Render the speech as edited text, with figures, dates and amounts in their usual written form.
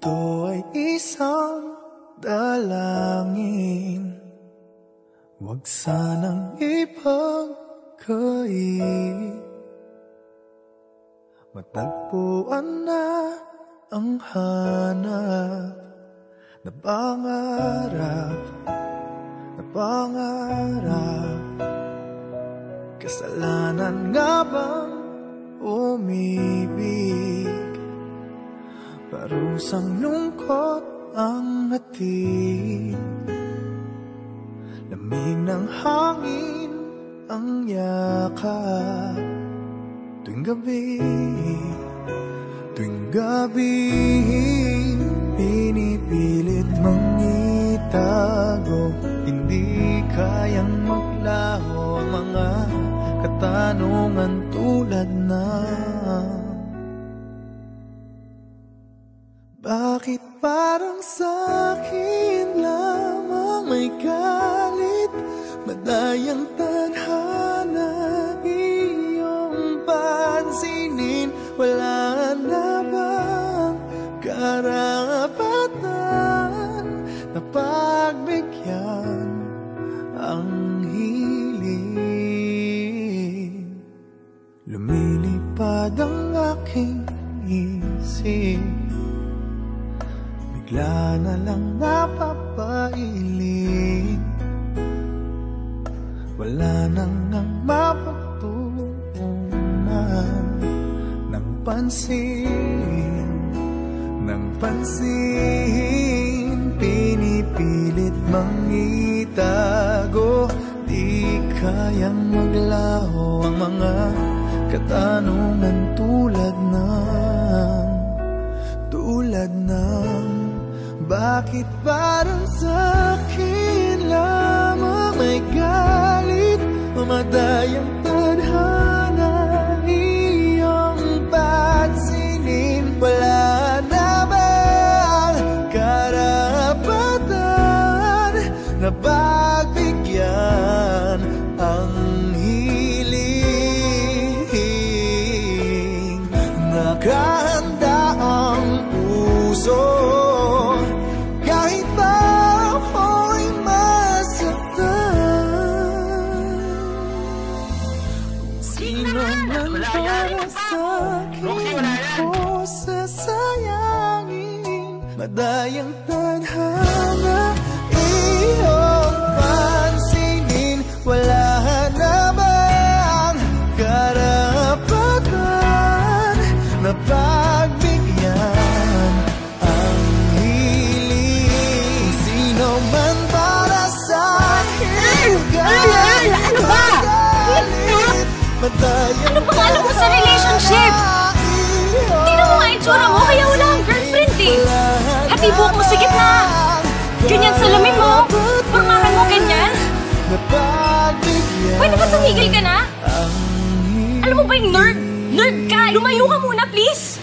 Ito ay isang dalangin, huwag sanang ipagkait. Matagpuan na ang hanap na pangarap, na pangarap. Kasalanan nga bang umibig? Parusang lungkot ang hatid, lamig ng hangin ang yakap. Tuwing gabi, pinipilit mong itago. Hindi kayang maglaho ang mga katanungan tulad na: bakit parang sa'kin lamang may galit? Madayang tadhana iyong pansinin. Wala na bang karapatan na pagbigyan ang hiling? Lumilipad ang aking isip, bigla na lang napapailing. Wala nang ang mapagtuunan ng pansin, ng pansin. Pinipilit mang itago, di kayang maglaho ang mga katanungan tulad ng bakit parang sa'kin lamang may galit? Mamadayang tadhana iyong pansinin. Wala na bang karapatan na pagbigyan ang hiling? Nakahanda ang puso kahit pa ako'y masaktan. Kung sino man para sa'kin ko sasayangin. Madayang tadhana iyong pansinin. Wala na bang karapatan na pagbigyan ang hiling? Sino man para sa'kin galit? Ano ba? Ano pangalan mo sa relationship? Tingnan mo nga itsura mo, kaya wala kang girlfriend eh. Hatibok mo sa gitna. Ganyan salamin mo. Pormahan mo ganyan. Pwede ba tumigil ka na? Alam mo ba yung nerd? Nerd ka! Lumayo ka muna, please!